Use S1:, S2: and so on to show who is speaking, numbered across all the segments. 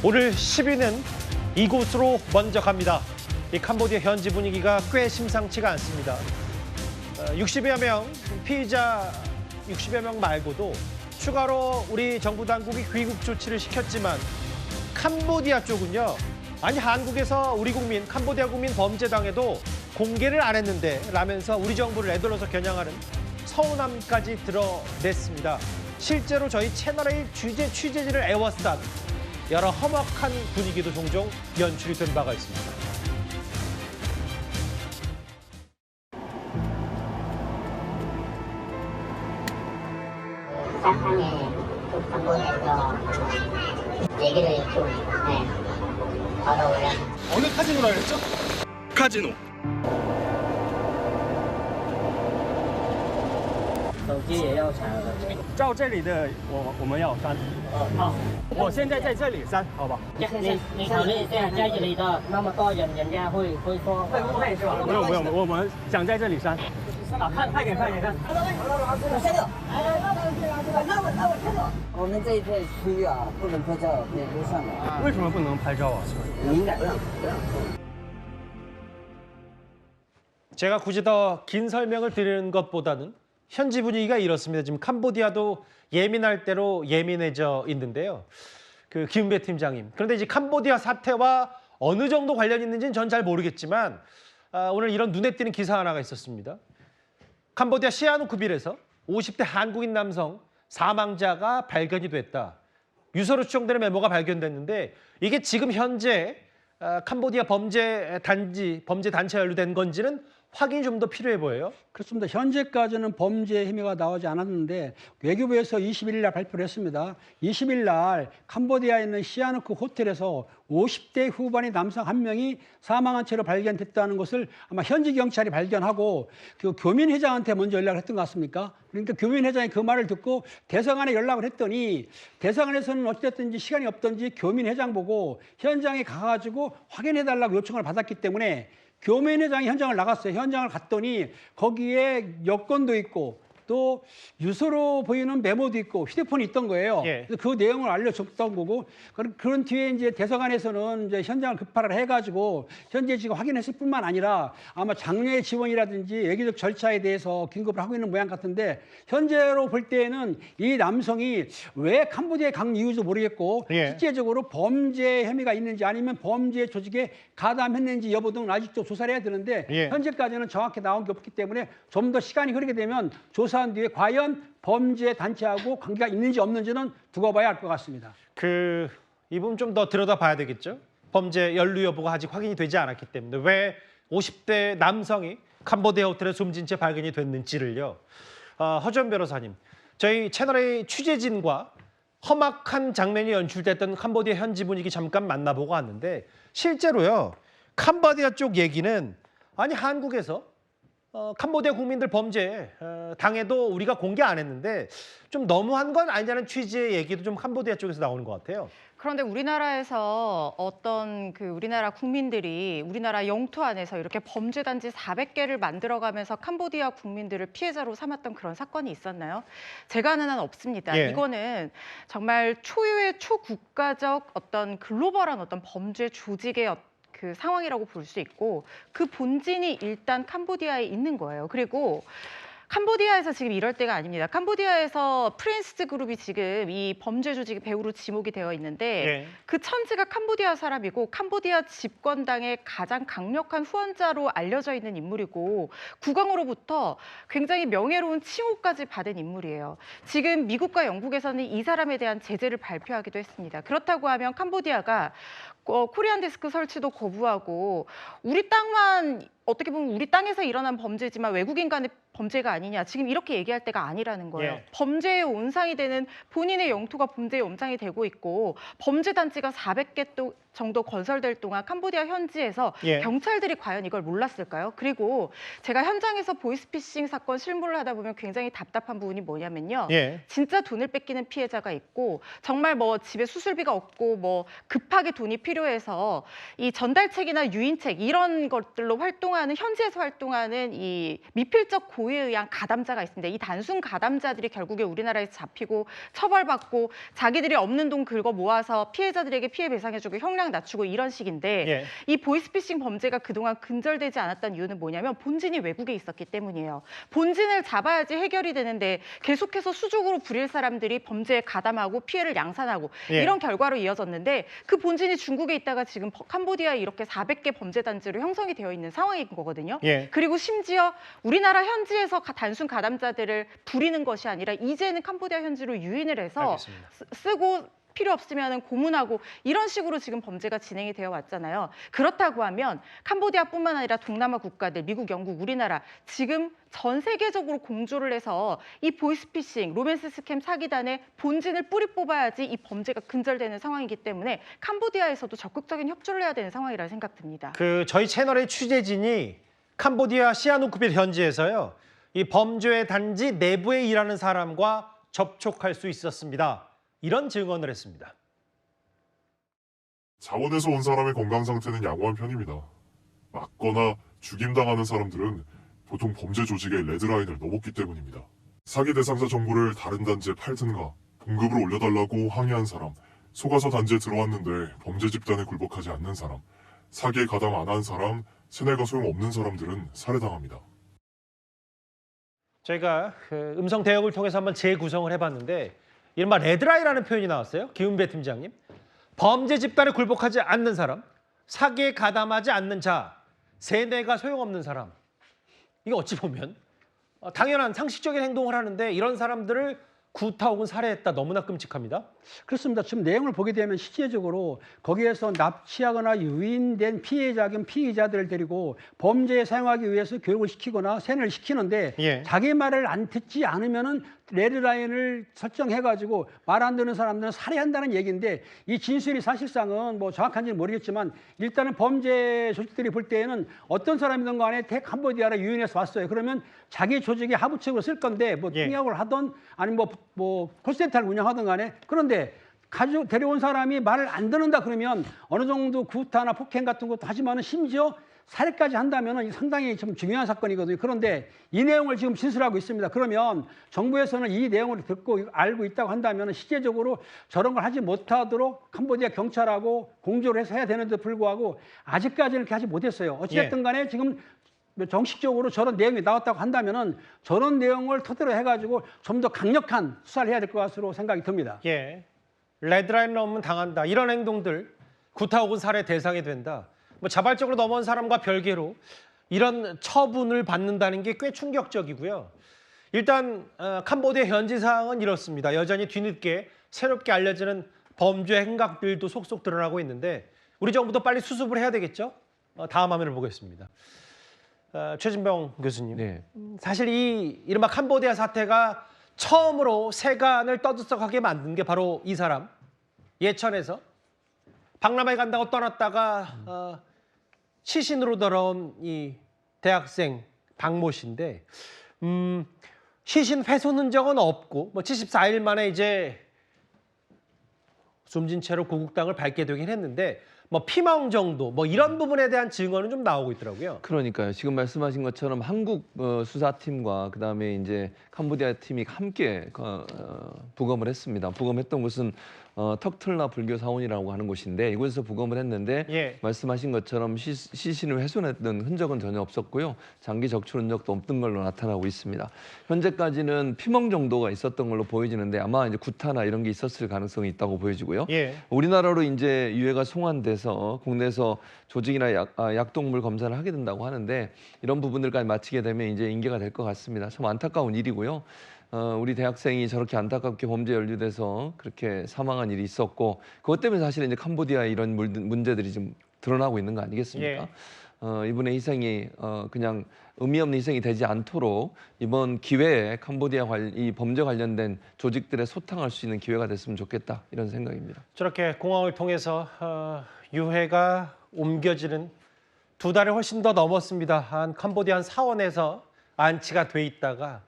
S1: 오늘 10위는 이곳으로 먼저 갑니다. 이 캄보디아 현지 분위기가 꽤 심상치가 않습니다. 60여 명, 피의자 60여 명 말고도 추가로 우리 정부 당국이 귀국 조치를 시켰지만 캄보디아 쪽은요. 아니 한국에서 우리 국민, 캄보디아 국민 범죄당해도 공개를 안 했는데 라면서 우리 정부를 애들러서 겨냥하는 서운함까지 드러냈습니다. 실제로 저희 채널A 취재진을 애워싼 여러 험악한 분위기도 종종 연출이 된 바가 있습니다.
S2: 사상의 캄보디아에서 얘기를 좀 받아올려.
S3: 어느 카지노라 그랬죠? 카지노.
S2: 手机也要查了。
S4: 照这里的我们要删。
S2: 好，
S4: 我现在在这里删，好吧？
S2: 你考虑一下，在这里的那么多人，人家会说会不会是吧？
S4: 不用，我们想在这里删。啊，快点看。
S5: 我们这一片区域啊，不能拍照，可以录像的。
S4: 为什么不能拍照啊？
S5: 敏感。
S1: 제가 굳이 더 긴 설명을 드리는 것보다는 현지 분위기가 이렇습니다. 지금 캄보디아도 예민할 대로 예민해져 있는데요. 그 김은배 팀장님. 그런데 이제 캄보디아 사태와 어느 정도 관련이 있는지는 전 잘 모르겠지만 오늘 이런 눈에 띄는 기사 하나가 있었습니다. 캄보디아 시아누크빌에서 50대 한국인 남성 사망자가 발견이 됐다. 유서로 추정되는 메모가 발견됐는데 이게 지금 현재 캄보디아 범죄 단체에 연루된 건지는 확인이 좀 더 필요해 보여요.
S6: 그렇습니다. 현재까지는 범죄 혐의가 나오지 않았는데 외교부에서 21일 날 발표를 했습니다. 20일 날 캄보디아에 있는 시아누크 호텔에서 50대 후반의 남성 한 명이 사망한 채로 발견됐다는 것을 아마 현지 경찰이 발견하고 그 교민 회장한테 먼저 연락을 했던 것 같습니까? 그러니까 교민 회장이 그 말을 듣고 대성안에 연락을 했더니 대성안에서는 어찌됐든지 시간이 없던지 교민 회장 보고 현장에 가가지고 확인해달라고 요청을 받았기 때문에 교민 회장이 현장을 나갔어요. 현장을 갔더니 거기에 여권도 있고 또 유서로 보이는 메모도 있고 휴대폰이 있던 거예요.
S1: 예.
S6: 그래서 그 내용을 알려줬던 거고 그런 뒤에 이제 대사관에서는 이제 현장을 급파를 해가지고 현재 지금 확인했을 뿐만 아니라 아마 장례 지원이라든지 외교적 절차에 대해서 긴급을 하고 있는 모양 같은데 현재로 볼 때에는 이 남성이 왜 캄보디아에 간 이유도 모르겠고
S1: 예.
S6: 실제적으로 범죄 혐의가 있는지 아니면 범죄 조직에 가담했는지 여부 등은 아직도 조사를 해야 되는데
S1: 예.
S6: 현재까지는 정확히 나온 게 없기 때문에 좀 더 시간이 흐르게 되면 조사한 뒤에 과연 범죄 단체하고 관계가 있는지 없는지는 두고 봐야 할 것 같습니다.
S1: 이 부분 좀 더 들여다봐야 되겠죠. 범죄 연루 여부가 아직 확인이 되지 않았기 때문에 왜 50대 남성이 캄보디아 호텔에 숨진 채 발견이 됐는지를요. 허전 변호사님, 저희 채널A 취재진과 험악한 장면이 연출됐던 캄보디아 현지 분위기 잠깐 만나보고 왔는데 실제로요. 캄보디아 쪽 얘기는 아니 한국에서 캄보디아 국민들 범죄 당해도 우리가 공개 안 했는데 좀 너무한 건 아니냐는 취지의 얘기도 좀 캄보디아 쪽에서 나오는 것 같아요.
S7: 그런데 우리나라에서 어떤 우리나라 국민들이 우리나라 영토 안에서 이렇게 범죄 단지 400개를 만들어가면서 캄보디아 국민들을 피해자로 삼았던 그런 사건이 있었나요? 제가 아는 한 없습니다.
S1: 예.
S7: 이거는 정말 초유의 초국가적 어떤 글로벌한 어떤 범죄 조직의 그 상황이라고 볼 수 있고 그 본진이 일단 캄보디아에 있는 거예요. 그리고 캄보디아에서 지금 이럴 때가 아닙니다. 캄보디아에서 프린스 그룹이 지금 이 범죄 조직의 배후로 지목이 되어 있는데
S1: 예.
S7: 그 천지가 캄보디아 사람이고 캄보디아 집권당의 가장 강력한 후원자로 알려져 있는 인물이고 국왕으로부터 굉장히 명예로운 칭호까지 받은 인물이에요. 지금 미국과 영국에서는 이 사람에 대한 제재를 발표하기도 했습니다. 그렇다고 하면 캄보디아가 코리안 데스크 설치도 거부하고 우리 땅만 어떻게 보면 우리 땅에서 일어난 범죄지만 외국인 간의 범죄가 아니냐 지금 이렇게 얘기할 때가 아니라는 거예요.
S1: 예.
S7: 범죄의 온상이 되는 본인의 영토가 범죄의 온상이 되고 있고 범죄 단지가 400개 정도 건설될 동안 캄보디아 현지에서
S1: 예.
S7: 경찰들이 과연 이걸 몰랐을까요? 그리고 제가 현장에서 보이스피싱 사건 실무를 하다 보면 굉장히 답답한 부분이 뭐냐면요.
S1: 예.
S7: 진짜 돈을 뺏기는 피해자가 있고 정말 뭐 집에 수술비가 없고 뭐 급하게 돈이 필요해서 이 전달책이나 유인책 이런 것들로 활동하는 현지에서 활동하는 이 미필적 고위 고의에 의한 가담자가 있습니다. 이 단순 가담자들이 결국에 우리나라에서 잡히고 처벌받고 자기들이 없는 돈 긁어 모아서 피해자들에게 피해 배상해주고 형량 낮추고 이런 식인데
S1: 예.
S7: 이 보이스피싱 범죄가 그동안 근절되지 않았던 이유는 뭐냐면 본진이 외국에 있었기 때문이에요. 본진을 잡아야지 해결이 되는데 계속해서 수적으로 부릴 사람들이 범죄에 가담하고 피해를 양산하고
S1: 예.
S7: 이런 결과로 이어졌는데 그 본진이 중국에 있다가 지금 캄보디아에 이렇게 400개 범죄 단지로 형성이 되어 있는 상황인 거거든요.
S1: 예.
S7: 그리고 심지어 우리나라 현지에서 단순 가담자들을 부리는 것이 아니라 이제는 캄보디아 현지로 유인을 해서
S1: 알겠습니다.
S7: 쓰고 필요 없으면 고문하고 이런 식으로 지금 범죄가 진행이 되어 왔잖아요. 그렇다고 하면 캄보디아뿐만 아니라 동남아 국가들, 미국, 영국, 우리나라 지금 전 세계적으로 공조를 해서 이 보이스피싱, 로맨스 스캠 사기단의 본진을 뿌리 뽑아야지 이 범죄가 근절되는 상황이기 때문에 캄보디아에서도 적극적인 협조를 해야 되는 상황이라 생각됩니다.
S1: 저희 채널의 취재진이 캄보디아 시아누크빌 현지에서요. 이 범죄 단지 내부에 일하는 사람과 접촉할 수 있었습니다. 이런 증언을 했습니다.
S8: 자원에서 온 사람의 건강 상태는 양호한 편입니다. 맞거나 죽임당하는 사람들은 보통 범죄 조직의 레드라인을 넘었기 때문입니다. 사기 대상자 정보를 다른 단지에 팔든가 봉급을 올려달라고 항의한 사람, 속아서 단지에 들어왔는데 범죄 집단에 굴복하지 않는 사람, 사기에 가담 안 한 사람, 세뇌가 소용없는 사람들은 살해당합니다.
S1: 저희가 음성 대역을 통해서 한번 재구성을 해봤는데 이른바 레드라인이라는 표현이 나왔어요. 김은배 팀장님. 범죄 집단에 굴복하지 않는 사람, 사기에 가담하지 않는 자, 세뇌가 소용없는 사람. 이게 어찌 보면 당연한 상식적인 행동을 하는데 이런 사람들을 구타 혹은 살해했다. 너무나 끔찍합니다.
S6: 그렇습니다. 지금 내용을 보게 되면 실제적으로 거기에서 납치하거나 유인된 피해자긴 피의자들을 데리고 범죄에 사용하기 위해서 교육을 시키거나 세뇌를 시키는데
S1: 예.
S6: 자기 말을 안 듣지 않으면은 레드라인을 설정해가지고 말 안 듣는 사람들은 살해한다는 얘기인데 이 진술이 사실상은 뭐 정확한지는 모르겠지만 일단은 범죄 조직들이 볼 때에는 어떤 사람이든 간에 캄보디아를 유인해서 왔어요. 그러면 자기 조직의 하부책으로 쓸 건데 뭐
S1: 예.
S6: 통역을 하던 아니면 뭐 콜센터를 운영하든 간에 그런데 가지고 데려온 사람이 말을 안 듣는다 그러면 어느 정도 구타나 폭행 같은 것도 하지만은 심지어 살해까지 한다면은 상당히 좀 중요한 사건이거든요. 그런데 이 내용을 지금 진술하고 있습니다. 그러면 정부에서는 이 내용을 듣고 알고 있다고 한다면 실제적으로 저런 걸 하지 못하도록 캄보디아 경찰하고 공조를 해서 해야 되는데 불구하고 아직까지는 그렇게 하지 못했어요. 어찌됐든 간에 지금 정식적으로 저런 내용이 나왔다고 한다면은 저런 내용을 토대로 해가지고 좀 더 강력한 수사를 해야 될 것으로 생각이 듭니다.
S1: 예, 레드라인 넘으면 당한다. 이런 행동들 구타 혹은 살해 대상이 된다. 뭐 자발적으로 넘어온 사람과 별개로 이런 처분을 받는다는 게 꽤 충격적이고요. 일단 캄보디아 현지 상황은 이렇습니다. 여전히 뒤늦게 새롭게 알려지는 범죄 행각들도 속속 드러나고 있는데 우리 정부도 빨리 수습을 해야 되겠죠? 다음 화면을 보겠습니다. 최진병 교수님,
S9: 네.
S1: 사실 이 이른바 캄보디아 사태가 처음으로 세간을 떠들썩하게 만든 게 바로 이 사람, 예천에서 박람회 간다고 떠났다가 시신으로 돌아온 이 대학생 박모 씨인데 시신 훼손 흔적은 없고 뭐 74일 만에 이제 숨진 채로 고국당을 밟게 되긴 했는데 뭐 피멍 정도 뭐 이런 부분에 대한 증언은 좀 나오고 있더라고요.
S9: 그러니까요. 지금 말씀하신 것처럼 한국 수사팀과 그다음에 이제 캄보디아 팀이 함께 부검을 했습니다. 부검했던 곳은 턱틀라 불교 사원이라고 하는 곳인데 이곳에서 부검을 했는데
S1: 예.
S9: 말씀하신 것처럼 시신을 훼손했던 흔적은 전혀 없었고요. 장기 적출 흔적도 없던 걸로 나타나고 있습니다. 현재까지는 피멍 정도가 있었던 걸로 보여지는데 아마 이제 구타나 이런 게 있었을 가능성이 있다고 보여지고요.
S1: 예.
S9: 우리나라로 이제 유해가 송환돼서 국내에서 조직이나 약동물 검사를 하게 된다고 하는데 이런 부분들까지 마치게 되면 이제 인계가 될 것 같습니다. 참 안타까운 일이고요. 우리 대학생이 저렇게 안타깝게 범죄에 연루돼서 그렇게 사망한 일이 있었고 그것 때문에 사실 이제 캄보디아에 이런 문제들이 좀 드러나고 있는 거 아니겠습니까? 이분의 희생이 그냥 의미 없는 희생이 되지 않도록 이번 기회에 캄보디아 이 범죄 관련된 조직들에 소탕할 수 있는 기회가 됐으면 좋겠다 이런 생각입니다.
S1: 저렇게 공항을 통해서 유해가 옮겨지는 2달이 훨씬 더 넘었습니다. 한 캄보디아 사원에서 안치가 돼 있다가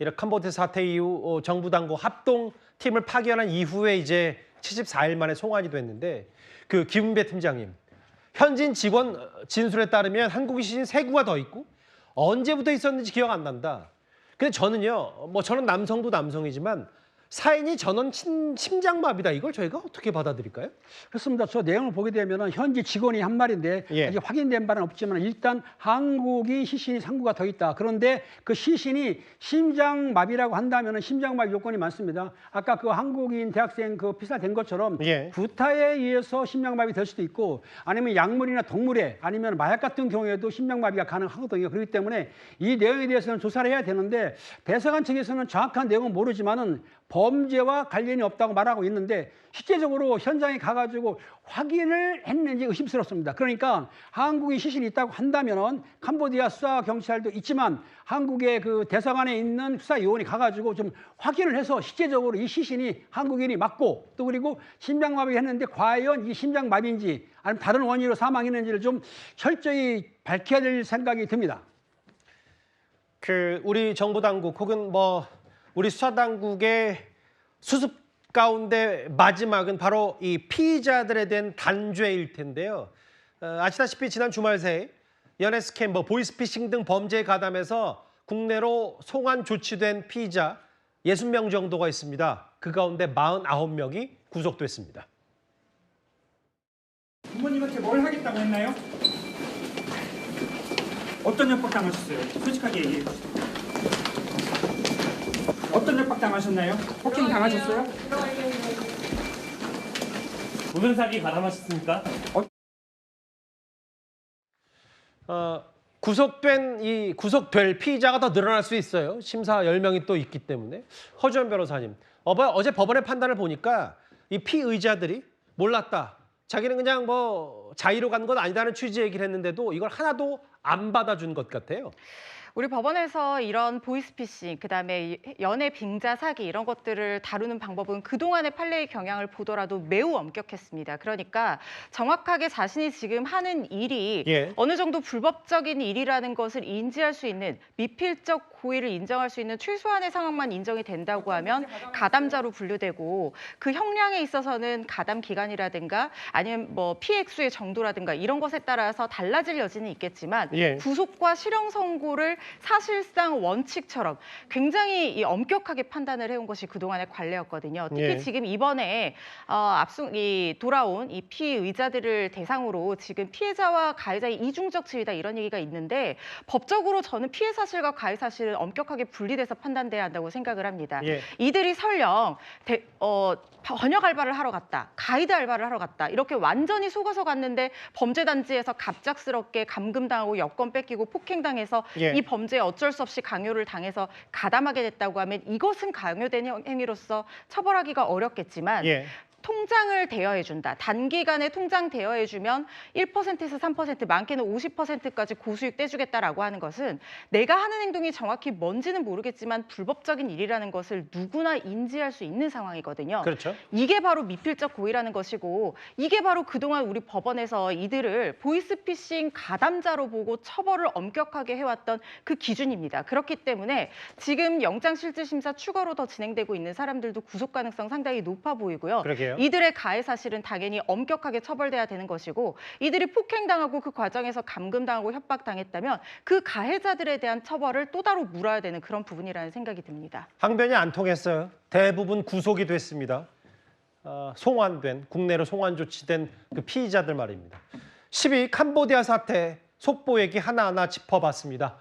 S1: 이런 캄보디아 사태 이후 정부 당국 합동팀을 파견한 이후에 이제 74일 만에 송환이 됐는데 그 김은배 팀장님, 현진 직원 진술에 따르면 한국인 시신 3구가 더 있고 언제부터 있었는지 기억 안 난다. 근데 저는요, 뭐 저는 남성도 남성이지만 사인이 전원 심장마비다. 이걸 저희가 어떻게 받아들일까요?
S6: 그렇습니다. 저 내용을 보게 되면 현지 직원이 한 말인데
S1: 예.
S6: 아직 확인된 바는 없지만 일단 한국이 시신이 3구가 더 있다. 그런데 그 시신이 심장마비라고 한다면 심장마비 요건이 많습니다. 아까 그 한국인 대학생 그 피살된 것처럼
S1: 예.
S6: 구타에 의해서 심장마비 될 수도 있고 아니면 약물이나 동물에 아니면 마약 같은 경우에도 심장마비가 가능하거든요. 그렇기 때문에 이 내용에 대해서는 조사를 해야 되는데 대사관 측에서는 정확한 내용은 모르지만은 범죄와 관련이 없다고 말하고 있는데 실제적으로 현장에 가가지고 확인을 했는지 의심스럽습니다. 그러니까 한국이 시신이 있다고 한다면은 캄보디아 수사 경찰도 있지만 한국의 그 대사관에 있는 수사 요원이 가가지고 좀 확인을 해서 실제적으로 이 시신이 한국인이 맞고 또 그리고 심장마비를 했는데 과연 이 심장마비인지 아니면 다른 원인으로 사망했는지를 좀 철저히 밝혀야 될 생각이 듭니다.
S1: 그 우리 정부 당국 혹은 뭐 우리 수사 당국의 수습 가운데 마지막은 바로 이 피의자들에 대한 단죄일 텐데요. 아시다시피 지난 주말 새에 연애 스캠, 보이스피싱 등 범죄에 가담해서 국내로 송환 조치된 피의자 60명 정도가 있습니다. 그 가운데 49명이 구속됐습니다.
S10: 부모님한테 뭘 하겠다고 했나요? 어떤 협박 당하셨어요? 솔직하게 얘기해 주세요. 어떤 협박 당하셨나요? 폭행 당하셨어요?
S4: 무슨 사기 가담하셨습니까?
S1: 구속될 피의자가 더 늘어날 수 있어요. 심사 10명이 또 있기 때문에. 허주연 변호사님, 어제 법원의 판단을 보니까 이 피의자들이 몰랐다. 자기는 그냥 뭐 자의로 간 건 아니다는 취지 얘기를 했는데도 이걸 하나도 안 받아준 것 같아요.
S7: 우리 법원에서 이런 보이스피싱, 그다음에 연애 빙자 사기 이런 것들을 다루는 방법은 그동안의 판례의 경향을 보더라도 매우 엄격했습니다. 그러니까 정확하게 자신이 지금 하는 일이
S1: 예.
S7: 어느 정도 불법적인 일이라는 것을 인지할 수 있는 미필적 고의를 인정할 수 있는 최소한의 상황만 인정이 된다고 하면 가담자로 분류되고 그 형량에 있어서는 가담 기간이라든가 아니면 뭐 피해 액수의 정도라든가 이런 것에 따라서 달라질 여지는 있겠지만
S1: 예.
S7: 구속과 실형 선고를 사실상 원칙처럼 굉장히 엄격하게 판단을 해온 것이 그동안의 관례였거든요. 특히
S1: 예.
S7: 지금 이번에 돌아온 이 피의자들을 대상으로 지금 피해자와 가해자의 이중적 지위다 이런 얘기가 있는데 법적으로 저는 피해 사실과 가해 사실은 엄격하게 분리돼서 판단돼야 한다고 생각을 합니다.
S1: 예.
S7: 이들이 설령 번역 알바를 하러 갔다, 가이드 알바를 하러 갔다 이렇게 완전히 속아서 갔는데 범죄 단지에서 갑작스럽게 감금당하고 여권 뺏기고 폭행당해서
S1: 예.
S7: 이 범죄에 어쩔 수 없이 강요를 당해서 가담하게 됐다고 하면 이것은 강요된 행위로서 처벌하기가 어렵겠지만
S1: 예.
S7: 통장을 대여해준다. 단기간에 통장 대여해주면 1%에서 3%, 많게는 50%까지 고수익 떼주겠다라고 하는 것은 내가 하는 행동이 정확히 뭔지는 모르겠지만 불법적인 일이라는 것을 누구나 인지할 수 있는 상황이거든요.
S1: 그렇죠.
S7: 이게 바로 미필적 고의라는 것이고 이게 바로 그동안 우리 법원에서 이들을 보이스피싱 가담자로 보고 처벌을 엄격하게 해왔던 그 기준입니다. 그렇기 때문에 지금 영장실질심사 추가로 더 진행되고 있는 사람들도 구속 가능성 상당히 높아 보이고요.
S1: 그러게요.
S7: 이들의 가해 사실은 당연히 엄격하게 처벌돼야 되는 것이고 이들이 폭행당하고 그 과정에서 감금당하고 협박당했다면 그 가해자들에 대한 처벌을 또 따로 물어야 되는 그런 부분이라는 생각이 듭니다.
S1: 항변이 안 통했어요. 대부분 구속이 됐습니다. 국내로 송환 조치된 그 피의자들 말입니다. 12 캄보디아 사태 속보 얘기 하나하나 짚어봤습니다.